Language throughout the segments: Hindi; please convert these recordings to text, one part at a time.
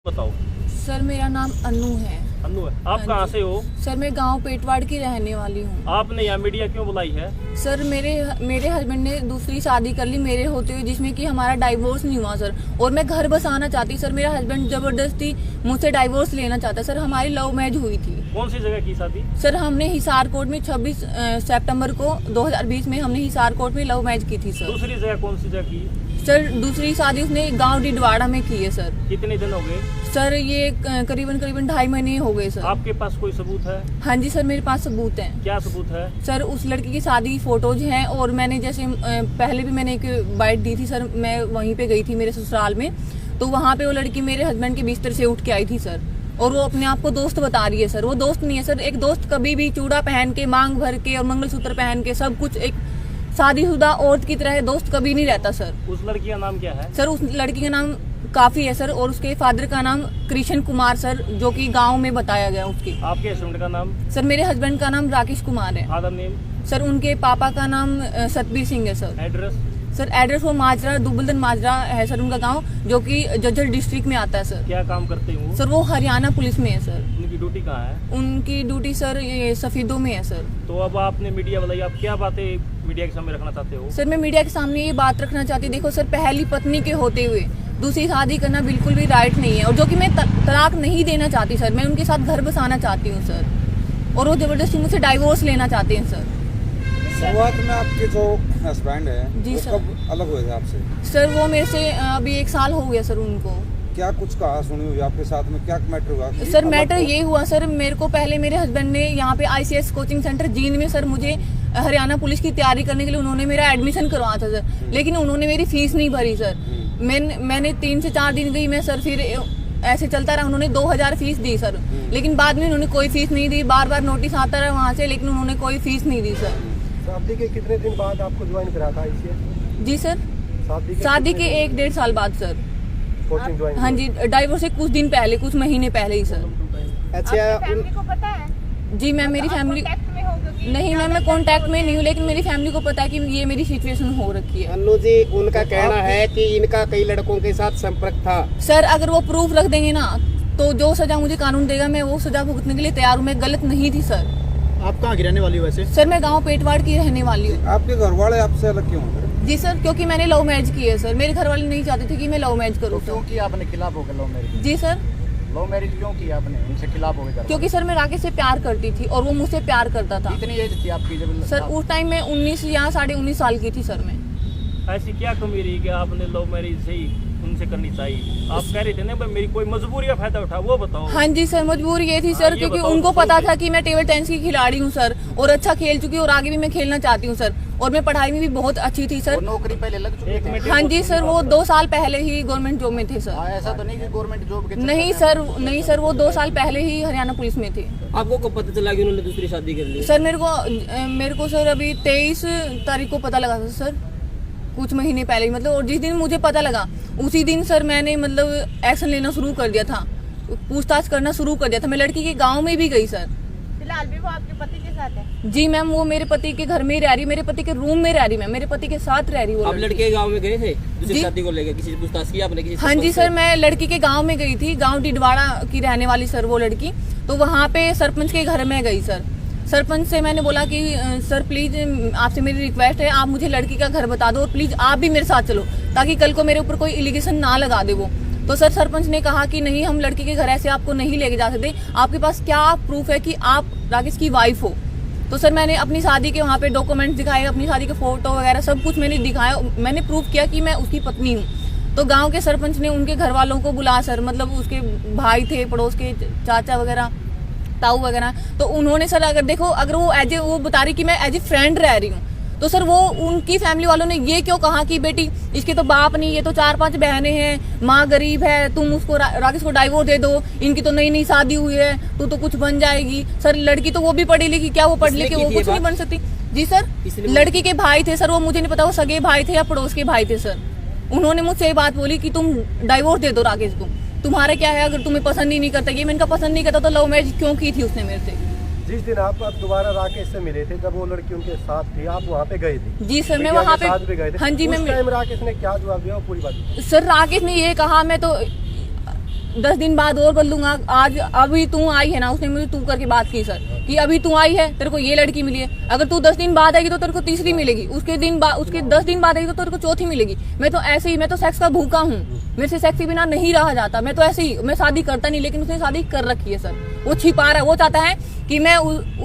बताओ। सर मेरा नाम अन्नू है। अन्नू है। आप कहाँ से हो? सर मैं गांव पेटवाड़ की रहने वाली हूँ। आपने यहाँ मीडिया क्यों बुलाई है? सर मेरे हस्बैंड ने दूसरी शादी कर ली मेरे होते हुए, जिसमें कि हमारा डाइवोर्स नहीं हुआ सर। और मैं घर बसाना चाहती सर। मेरा हस्बैंड जबरदस्ती मुझसे डाइवोर्स लेना चाहता सर। हमारी लव मैरिज हुई थी। कौन सी जगह की शादी? सर हमने हिसार कोट में 26 सितंबर को 2020 में हमने हिसार कोट में लव मैरिज की थी सर। दूसरी जगह कौन सी जगह की? सर दूसरी शादी उसने गाँव डिडवाड़ा में की है सर। कितने दिन हो गए? सर ये करीबन 2.5 महीने हो गए सर। आपके पास कोई सबूत है? हाँ जी सर, मेरे पास सबूत हैं। क्या सबूत है? सर उस लड़की की शादी की फोटोज हैं, और मैंने जैसे पहले भी मैंने एक बाइट दी थी सर। मैं वहीं पे गई थी मेरे ससुराल में, तो वहाँ पे वो लड़की मेरे हस्बैंड के बिस्तर से उठ के आई थी सर। और वो अपने आप को दोस्त बता रही है सर। वो दोस्त नहीं है सर। एक दोस्त कभी भी चूड़ा पहन के, मांग भर के और मंगलसूत्र पहन के सब कुछ एक शादीशुदा औरत की तरह है, दोस्त कभी नहीं रहता सर। उस लड़की का नाम क्या है? सर उस लड़की का नाम काफी है सर, और उसके फादर का नाम कृष्ण कुमार सर, जो कि गांव में बताया गया उसके। आपके हस्बैंड का नाम? सर मेरे हस्बैंड का नाम राकेश कुमार है। Father name? सर उनके पापा का नाम सतबीर सिंह है सर। एड्रेस? सर एड्रेस वो माजरा, दुबलदन माजरा है सर उनका गांव, जो कि जज्जर डिस्ट्रिक्ट में आता है सर। क्या काम करते हो? सर वो हरियाणा पुलिस में है सर। उनकी ड्यूटी कहाँ है? उनकी ड्यूटी सर ये सफीदों में है सर। तो अब आपने मीडिया बुलाई, आप क्या बातें मीडिया के सामने रखना चाहते हो? सर मैं मीडिया के सामने ये बात रखना चाहती हूँ, देखो सर, पहली पत्नी के होते हुए दूसरी शादी करना बिल्कुल भी राइट नहीं है, और जो कि मैं तलाक नहीं देना चाहती सर। मैं उनके साथ घर बसाना चाहती हूँ सर, और वो जबरदस्ती मुझसे डाइवोर्स लेना चाहते हैं सर। शुरुआत में आपके जो हस्बैंड है जी वो सर। कब अलग हुए थे आपसे? सर वो मेरे से अभी 1 साल हो गया सर उनको। क्या कुछ कहा सुनी हुई आपके साथ में, क्या मैटर हुआ? सर मैटर ये हुआ सर, मेरे को पहले मेरे हस्बैंड ने यहाँ पे ICS कोचिंग सेंटर जींद में सर मुझे हरियाणा पुलिस की तैयारी करने के लिए उन्होंने मेरा एडमिशन करवाया था सर। लेकिन उन्होंने मेरी फीस नहीं भरी सर। मैंने 3 से 4 दिन गई मैं सर, फिर ऐसे चलता रहा। उन्होंने 2000 फीस दी सर, लेकिन बाद में उन्होंने कोई फीस नहीं दी। बार बार नोटिस आता रहा वहाँ से, लेकिन उन्होंने कोई फीस नहीं दी सर। शादी के कितने दिन बाद आपको ज्वाइन करा था ICS? जी सर, शादी के 1-1.5 साल बाद सर। Coaching join? हाँ जी, डाइवोर्स से कुछ दिन पहले, कुछ महीने पहले ही सर। अच्छा, फैमिली को पता है? जी मैम, मेरी फैमिली नहीं मैम, मैं कांटेक्ट में नहीं हूँ, लेकिन मेरी फैमिली को पता है कि ये मेरी सिचुएशन हो रखी है। अन्नू जी, उनका कहना है कि इनका कई लड़कों के साथ संपर्क था। सर अगर वो प्रूफ रख देंगे ना, तो जो सजा मुझे कानून देगा मैं वो सजा भुगतने के लिए तैयार हूँ। मैं गलत नहीं थी सर। आप कहाँ की रहने वाली हो वैसे? सर मैं गांव पेटवाड़ की रहने वाली हूँ। आपके घर वाले आपसे अलग क्यों हैं? जी सर, क्योंकि मैंने लव मैरिज की है सर। मेरे घर वाले नहीं चाहते थे कि मैं लव मैरिज करूँ। क्यों किया आपने? खिलाफ हो गए लव मैरिज? जी सर। लव मैरिज क्यों किया आपने? उनसे खिलाफ हो गए? क्योंकि सर मैं राकेश से प्यार करती थी और वो मुझसे प्यार करता था। कितनी एज थी आपकी जब? सर उस टाइम में 19 या 19.5 साल की थी सर मैं। ऐसी क्या कमी रही कि आपने लव मैरिज से ही उनसे करनी चाहिए? आप कह रहे थे ना भाई मेरी कोई मजबूरी का फायदा उठा, वो बताओ। हाँ जी सर, मजबूरी ये थी सर, ये क्योंकि बताओ, उनको बताओ पता कि- था कि मैं टेबल टेनिस की खिलाड़ी हूँ सर, और अच्छा खेल चुकी हूँ, और आगे भी मैं खेलना चाहती हूँ सर। और मैं पढ़ाई में भी बहुत अच्छी थी सर। नौकरी पहले लग चुकी थी? हाँ जी सर, वो 2 साल पहले ही गवर्नमेंट जॉब में थे सर। ऐसा तो नहीं कि गवर्नमेंट जॉब के? नहीं सर, वो 2 साल पहले ही हरियाणा पुलिस में थे। आपको कब पता चला कि उन्होंने दूसरी शादी कर ली? सर मेरे को सर अभी 23 तारीख को पता लगा था सर, कुछ महीने पहले ही मतलब। और जिस दिन मुझे पता लगा उसी दिन सर मैंने मतलब एक्शन लेना शुरू कर दिया था, पूछताछ करना शुरू कर दिया था। मैं लड़की के गांव में भी गई सर। फिलहाल भी वो आपके पति के साथ है? जी मैम, वो मेरे पति के घर में रह रही, मेरे पति के रूम में रह रही, मैम मेरे पति के साथ रह रही। वो आप लड़के के गांव में गए थे दूसरी जी? शादी को लेकर किसी से पूछताछ की आपने? किसी हाँ जी सर, मैं लड़की के गांव में गई थी, गांव डिडवाड़ा की रहने वाली सर वो लड़की। तो वहाँ पे सरपंच के घर में गई सर। सरपंच से मैंने बोला कि सर प्लीज आपसे मेरी रिक्वेस्ट है, आप मुझे लड़की का घर बता दो, और प्लीज आप भी मेरे साथ चलो, ताकि कल को मेरे ऊपर कोई एलिगेशन ना लगा दे वो। तो सर सरपंच ने कहा कि नहीं, हम लड़की के घर ऐसे आपको नहीं लेके जा सकते, आपके पास क्या प्रूफ है कि आप राकेश की वाइफ हो? तो सर मैंने अपनी शादी के वहाँ पे डॉक्यूमेंट्स दिखाए, अपनी शादी के फोटो वगैरह सब कुछ मैंने दिखाया, मैंने प्रूफ किया कि मैं उसकी पत्नी हूँ। तो गाँव के सरपंच ने उनके घर वालों को बुला सर, मतलब उसके भाई थे, पड़ोस के चाचा वगैरह, ताऊ वगैरह। तो उन्होंने सर अगर वो बता रही कि मैं एज ए फ्रेंड रह रही हूँ, तो सर वो उनकी फैमिली वालों ने ये क्यों कहा कि बेटी इसके तो बाप नहीं, ये तो 4-5 बहनें हैं, माँ गरीब है, तुम उसको राकेश को डाइवोर्स दे दो, इनकी तो नई शादी हुई है, तू तो कुछ बन जाएगी। सर लड़की तो वो भी पढ़ी लिखी, क्या वो पढ़ लिखी वो कुछ नहीं बन सकती? जी सर, लड़की के भाई थे सर, वो मुझे नहीं पता वो सगे भाई थे या पड़ोस के भाई थे सर। उन्होंने मुझसे ये बात बोली कि तुम डाइवोर्स दे दो राकेश को, तुम्हारा क्या है, अगर तुम्हें पसंद ही नहीं करता। ये मैंने कहा पसंद नहीं करता तो लव मैरिज क्यों की थी उसने मेरे से? जिस दिन आप दोबारा राकेश से मिले थे, जब वो लड़की उनके साथ थी, आप वहाँ पे गए थे? जी सर, मैं वहाँ पे भी गए थे। हाँ जी, उस टाइम राकेश ने क्या जवाब दिया, पूरी बात? सर राकेश ने ये कहा, मैं तो 10 दिन बाद और बदलूंगा। आज अभी तू आई है ना, उसने मुझे तू करके बात की सर कि अभी तू आई है, तेरे को ये लड़की मिली है। अगर तू 10 दिन बाद आएगी तो तेरे को तीसरी मिलेगी, उसके 10 दिन बाद आएगी तो तेरे को चौथी मिलेगी। मैं तो ऐसे ही, मैं तो सेक्स का भूखा हूँ, मेरे से सेक्स के बिना नहीं रहा जाता। मैं तो ऐसे ही, मैं शादी करता नहीं, लेकिन उसने शादी कर रखी है सर। वो छिपा रहा है, वो चाहता है कि मैं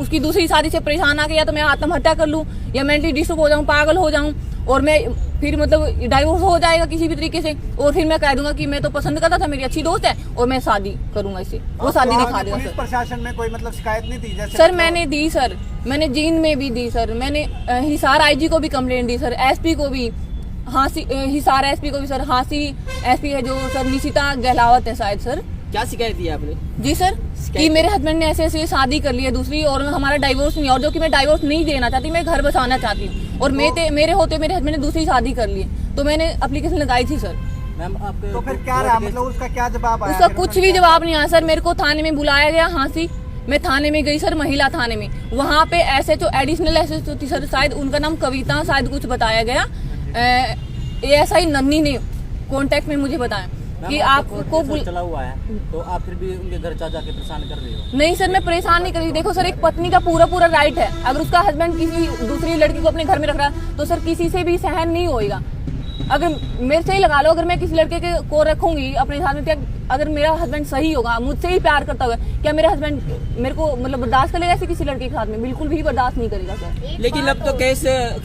उसकी दूसरी शादी से परेशान आके या तो मैं आत्महत्या कर लूं या मेंटली डिस्टर्ब हो जाऊं, पागल हो जाऊं, और मैं फिर मतलब डाइवोर्स हो जाएगा किसी भी तरीके से, और फिर मैं कह दूंगा कि मैं तो पसंद करता था, मेरी अच्छी दोस्त है और मैं शादी करूंगा इससे। वो शादी दिखा देगा पुलिस सर। प्रशासन में कोई मतलब शिकायत नहीं थी जैसे? सर मैंने दी सर, मैंने जींद में भी दी सर, मैंने हिसार आईजी को भी कंप्लेंट दी सर, एसपी को भी, हांसी हिसार एसपी को भी सर, हांसी एसपी है जो सर निशिता गहलावत है शायद सर। क्या शिकायत दी आपने? जी सर, कि मेरे हस्बैंड ने ऐसे ऐसे शादी कर ली है दूसरी, और हमारा डाइवोर्स नहीं, और जो कि मैं डाइवोर्स नहीं देना चाहती, मैं घर बसाना चाहती हूँ, और मेरे होते मेरे हस्बैंड ने दूसरी शादी कर ली है, तो मैंने एप्लीकेशन लगाई थी सर। मैम आपके तो फिर क्या रहा, मतलब उसका क्या जवाब आया? उसका कुछ भी जवाब नहीं आया सर। मेरे को थाने में बुलाया गया, हांसी, मैं थाने में गई सर, महिला थाने में। वहाँ पे एसएचओ, एडिशनल एसएचओ थी सर, शायद उनका नाम कविता शायद कुछ बताया गया। एएसआई नन्नी ने कांटेक्ट में मुझे बताया कि आपको चला हुआ है, तो आप फिर भी उनके घर जा के परेशान कर रही हो? नहीं सर, मैं परेशान नहीं कर रही। देखो सर, एक पत्नी का पूरा राइट है, अगर उसका हस्बैंड किसी दूसरी लड़की को अपने घर में रख रहा है तो सर किसी से भी सहन नहीं होएगा। अगर मेरे से ही लगा लो, अगर मैं किसी लड़के को रखूंगी अपने साथ में, क्या अगर मेरा हस्बैंड सही होगा, मुझसे ही प्यार करता होगा, क्या मेरा हस्बैंड मेरे को मतलब बर्दाश्त करेगा ऐसे किसी लड़के के साथ में? बिल्कुल भी बर्दाश्त नहीं करेगा सर। लेकिन अब तो केस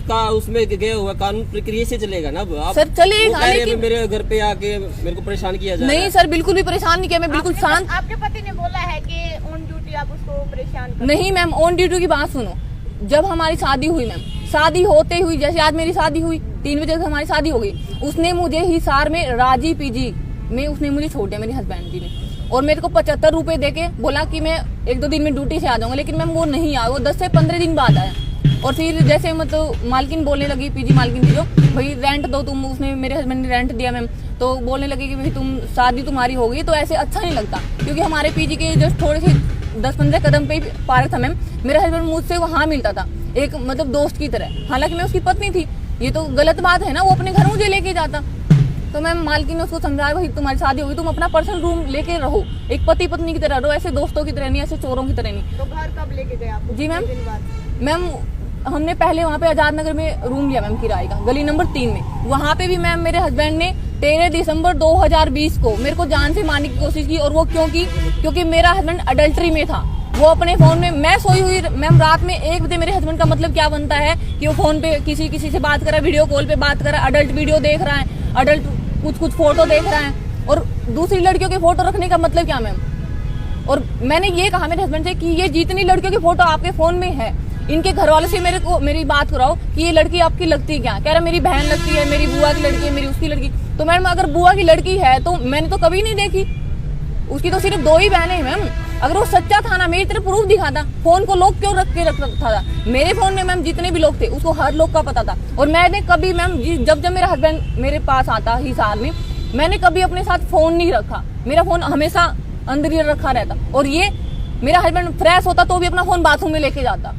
का उसमें गया हुआ, कानून प्रक्रिया से चलेगा ना अब। सर चलेगा, लेकिन मेरे घर पे आके मेरे को परेशान किया जा रहा है। नहीं सर, बिल्कुल भी परेशान नहीं किया, मैं बिल्कुल शांत। आपके पति ने बोला है कि ऑन ड्यूटी आप उसको परेशान कर। नहीं मैम, ऑन ड्यूटी की बात सुनो। जब हमारी शादी हुई मैम, शादी होते हुई, जैसे आज मेरी शादी हुई 3 बजे से हमारी शादी हो गई, उसने मुझे हिसार में राजी पीजी में उसने मुझे छोड़ दिया, मेरे हस्बैंड जी ने, और मेरे को 75 रुपए देके बोला कि मैं 1-2 दिन में ड्यूटी से आ जाऊंगा, लेकिन मैम वो नहीं आया, वो 10 से 15 दिन बाद आया। और फिर जैसे मतलब मालकिन बोलने लगी, पीजी मालकिन थी जो, भाई रेंट दो तुम, उसने मेरे हस्बैंड ने रेंट दिया मैम, तो बोलने लगी कि भाई तुम शादी तुम्हारी हो गई, तो ऐसे अच्छा नहीं लगता, क्योंकि हमारे पीजी के जस्ट थोड़े से 10-15 कदम पे ही पार्क था मैम। मेरा हस्बैंड मुझसे वहाँ मिलता था, एक मतलब दोस्त की तरह, हालांकि मैं उसकी पत्नी थी। ये तो गलत बात है ना, वो अपने घर मुझे लेके जाता। तो मैम मालकिन ने उसको समझाया, भाई तुम्हारी शादी होगी, तुम अपना पर्सनल रूम लेके रहो, एक पति पत्नी की तरह रहो, ऐसे दोस्तों की तरह नहीं, ऐसे चोरों की तरह नहीं। तो घर कब लेके गए आपको? जी मैम, कितने दिन बाद? मैम हमने पहले वहाँ पे आजाद नगर में रूम लिया मैम किराए का, गली नंबर 3 में। वहाँ पे भी मैम मेरे हस्बैंड ने 13 दिसंबर 2020 को मेरे को जान से मारने की कोशिश की, और वो क्योंकि मेरा हस्बैंड अडल्ट्री में था। वो अपने फोन में, मैं सोई हुई मैम रात में 1 बजे, मेरे हस्बैंड का मतलब क्या बनता है कि वो फोन पे किसी से बात कर रहा है, वीडियो कॉल पे बात कर रहा है, अडल्ट वीडियो देख रहा है, अडल्ट कुछ फोटो देख रहा है, और दूसरी लड़कियों के फोटो रखने का मतलब क्या मैम? और मैंने ये कहा मेरे हस्बैंड से कि ये जितनी लड़कियों की फोटो आपके फोन में है, इनके घर वाले से मेरी बात कराओ कि ये लड़की आपकी लगती क्या? कह रहा मेरी बहन लगती है, मेरी बुआ की लड़की है, मेरी उसकी लड़की। तो मैम अगर बुआ की लड़की है तो मैंने तो कभी नहीं देखी, उसकी तो सिर्फ 2 ही बहनें हैं मैम। अगर वो सच्चा था ना, मेरी तरफ प्रूफ दिखाता। फोन को लॉक क्यों रख के रखा था? मेरे फोन में मैम जितने भी लोग थे उसको हर लोग का पता था, और मैंने कभी मैम जब मेरा हस्बैंड मेरे पास आता हिसार में, मैंने कभी अपने साथ फोन नहीं रखा, मेरा फोन हमेशा अंदर ही रखा रहता। और ये मेरा हस्बैंड फ्रेश होता तो भी अपना फोन बाथरूम में लेके जाता।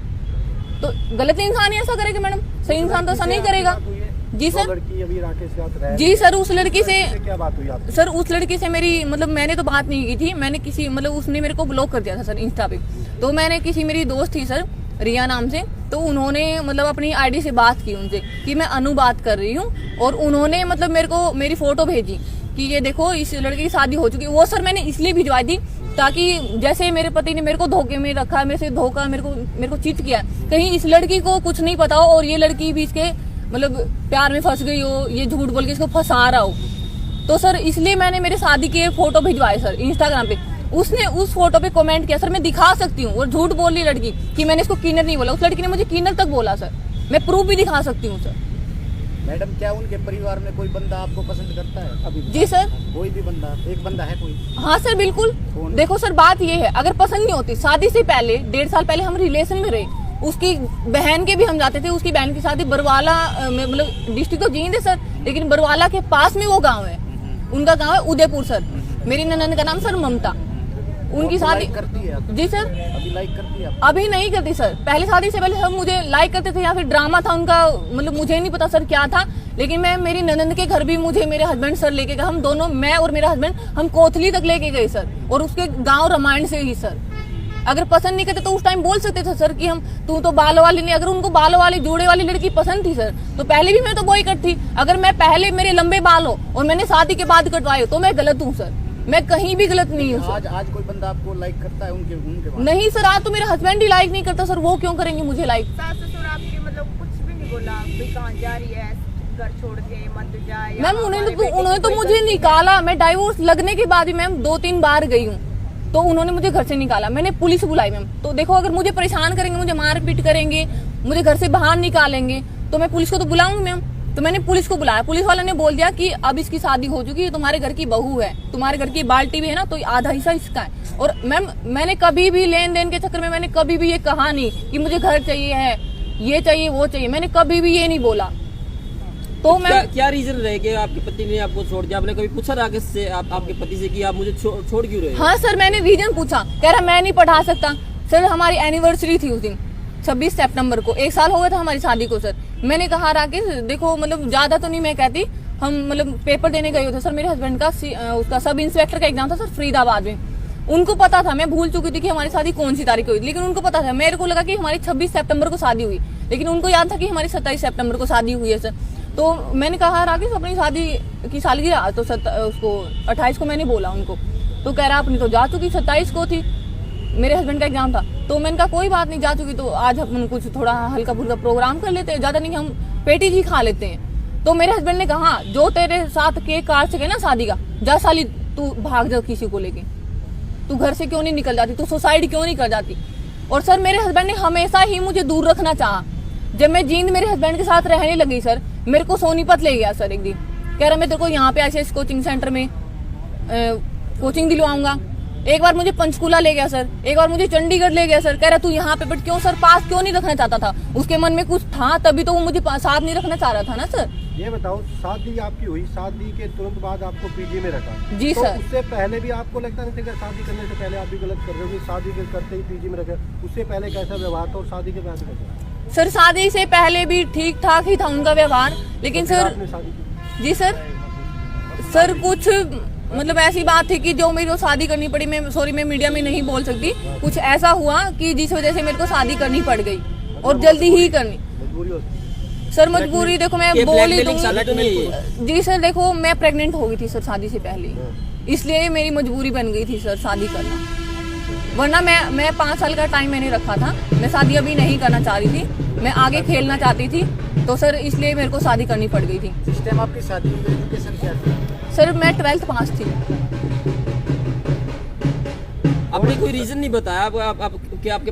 तो गलत इंसान ही ऐसा करेगा मैडम, सही इंसान तो ऐसा नहीं करेगा। जी सर, लड़की अभी राकेश के साथ रह, जी सर, उस लड़की से क्या बात हुई आपकी? सर उस लड़की से मेरी मतलब मैंने तो बात नहीं की थी, मैंने किसी मतलब उसने मेरे को ब्लॉक कर दिया था सर इंस्टा पे। तो मैंने किसी मेरी दोस्त थी सर रिया नाम से, तो उन्होंने मतलब अपनी आईडी से बात की उनसे कि मैं अनु बात कर रही हूँ, और उन्होंने मतलब मेरे को मेरी फोटो भेजी कि ये देखो इस लड़की की शादी हो चुकी है। वो सर मैंने इसलिए भिजवाई थी ताकि जैसे मेरे पति ने मेरे को धोखे में रखा, मेरे से धोखा मेरे को चीट किया, कहीं इस लड़की को कुछ नहीं पता हो और ये लड़की भी इसके मतलब प्यार में फंस गई हो, ये झूठ बोल के इसको फंसा रहा हो। तो सर इसलिए मैंने मेरे शादी के फोटो भिजवाए सर इंस्टाग्राम पे। उसने उस फोटो पे कमेंट किया, सर मैं दिखा सकती हूँ, वो झूठ बोल रही लड़की कि मैंने इसको किन्नर नहीं बोला। उस लड़की ने मुझे किन्नर तक बोला सर, मैं प्रूफ भी दिखा सकती हूँ सर। मैडम क्या उनके परिवार में कोई बंदा आपको पसंद करता है अभी? जी सर, कोई भी बंदा, एक बंदा है कोई? हाँ सर बिल्कुल। देखो सर बात ये है, अगर पसंद नहीं होती, शादी से पहले 1.5 साल पहले हम रिलेशन में रहे, उसकी बहन के भी हम जाते थे, उसकी बहन की शादी बरवाला मतलब डिस्ट्रिक्ट तो जींद है सर, लेकिन बरवाला के पास में वो गांव है, उनका गांव है उदयपुर सर। मेरी ननद का नाम सर ममता, उनकी शादी करती है? जी सर, अभी लाइक करती है? अभी नहीं करती सर, पहले शादी से पहले सब मुझे लाइक करते थे, या फिर ड्रामा था उनका, मतलब मुझे नहीं पता सर क्या था, लेकिन मैं मेरी ननंद के घर भी मुझे मेरे हस्बैंड सर लेके गए, हम दोनों, मैं और मेरा हस्बैंड, हम कोथली तक लेके गए सर, और उसके गांव रामायण से ही सर। अगर पसंद नहीं करते तो उस टाइम बोल सकते थे सर कि हम, तू तो बालों वाली नहीं, अगर उनको बालों वाली जोड़े वाली लड़की पसंद थी सर तो पहले भी मैं तो बॉयकट थी। अगर मैं पहले मेरे लंबे बाल हो और मैंने शादी के बाद कटवाए हो तो मैं गलत हूँ सर, मैं कहीं भी गलत नहीं हूँ सर। आज कोई बंदा आपको लाइक करता है उनके बाद? नहीं सर, आज तो मेरा हस्बैंड ही लाइक नहीं करता सर, वो क्यों करेंगे मुझे लाइक? सास ससुर आपके मतलब कुछ भी नहीं बोला भाई कहाँ जा रही है, घर छोड़ के मत जा? मैम उन्होंने तो मुझे निकाला, मैं डाइवोर्स लगने के बाद भी मैम 2-3 बार गई हूँ, तो उन्होंने मुझे घर से निकाला, मैंने पुलिस बुलाई मैम। तो देखो अगर मुझे परेशान करेंगे, मुझे मारपीट करेंगे, मुझे घर से बाहर निकालेंगे तो मैं पुलिस को तो बुलाऊंगी मैम। तो मैंने पुलिस को बुलाया, पुलिस वाला ने बोल दिया कि अब इसकी शादी हो चुकी है, तुम्हारे घर की बहू है, तुम्हारे घर की बाल्टी भी है ना, तो आधा हिस्सा इसका है। और मैम मैंने कभी भी लेन देन के चक्कर में मैंने कभी भी ये कहा नहीं कि मुझे घर चाहिए है, ये चाहिए वो चाहिए, मैंने कभी भी ये नहीं बोला। तो मैं क्या रीजन रहे कि आपके पति ने आपको छोड़ दिया? आपने कभी पूछा राकेश से, आपके पति से कि आप मुझे छोड़ क्यों रहे हो? हाँ सर, मैंने रीजन पूछा, कह रहा मैं नहीं पढ़ा सकता। सर हमारी एनिवर्सरी थी उस दिन 26 सितंबर को, 1 साल हो गया था हमारी शादी को सर। मैंने कहा राकेश देखो, मतलब ज्यादा तो नहीं मैं कहती, हम मतलब पेपर देने गए थे सर, मेरे हस्बैंड का उसका सब इंस्पेक्टर का एग्जाम था सर फरीदाबाद में। उनको पता था, मैं भूल चुकी थी कि हमारी शादी कौन सी तारीख को हुई, लेकिन उनको पता था। मेरे को लगा कि हमारी 26 सितंबर को शादी हुई, लेकिन उनको याद था कि हमारी 27 सितंबर को शादी हुई है सर। तो मैंने कहा राकेश अपनी शादी की सालगिरह, तो उसको 28 को मैंने बोला उनको, तो कह रहा अपनी तो जा चुकी, 27 को थी मेरे हस्बैंड का एग्जाम था। तो मैंने कहा कोई बात नहीं, जा चुकी तो आज हम कुछ थोड़ा हल्का फुल्का प्रोग्राम कर लेते हैं, ज्यादा नहीं हम पेटी जी खा लेते हैं। तो मेरे हस्बैंड ने कहा जो तेरे साथ केक काट सके ना शादी का, जा साली तू भाग जा किसी को लेके, तू घर से क्यों नहीं निकल जाती, तू सुसाइड क्यों नहीं कर जाती। और सर मेरे हस्बैंड ने हमेशा ही मुझे दूर रखना चाहा। जब मैं जींद मेरे हस्बैंड के साथ रहने लगी सर, मेरे को सोनीपत ले गया सर एक दिन, कह रहा मैं तेरे को यहाँ पे ऐसे कोचिंग सेंटर में कोचिंग दिलवाऊंगा। एक बार मुझे पंचकूला ले गया सर, एक बार मुझे चंडीगढ़ ले गया सर, कह रहा तू यहाँ पे, बट क्यों सर पास क्यों नहीं रखना चाहता था? उसके मन में कुछ था तभी तो वो मुझे साथ नहीं रखना चाह रहा था ना सर। ये बताओ, शादी आपकी हुई, शादी के तुरंत बाद आपको पीजी में रखा जी तो सर। उससे पहले भी आपको लगता नहीं था कि शादी करने से पहले आप भी गलत कर रहे हो कि शादी के करते ही पीजी में रखा? उससे पहले कैसा व्यवहार था और शादी के बाद कैसा? सर शादी से पहले भी ठीक ठाक ही था उनका व्यवहार, लेकिन सर आपने शादी की? जी सर कुछ मतलब ऐसी बात थी कि जो मेरे को शादी करनी पड़ी। मैं मीडिया में नहीं बोल सकती, कुछ ऐसा हुआ कि जिस वजह से मेरे को शादी करनी पड़ गई, और जल्दी ही करनी। मजबूरी हो सर मजबूरी देखो मैं बोल ही दूंगी तो जी सर। देखो मैं प्रेग्नेंट हो गई थी सर शादी से पहले, इसलिए मेरी मजबूरी बन गई थी सर शादी करना, वरना मैं 5 साल का टाइम मैंने रखा था। मैं शादी अभी नहीं करना चाह रही थी, मैं आगे खेलना चाहती थी, तो सर इसलिए मेरे को शादी करनी पड़ गई थी। जिस टाइम आपकी शादी हुई एजुकेशन क्या थी? सर मैं 12th पास थी। आपने कोई रीजन नहीं बताया आप कि आपके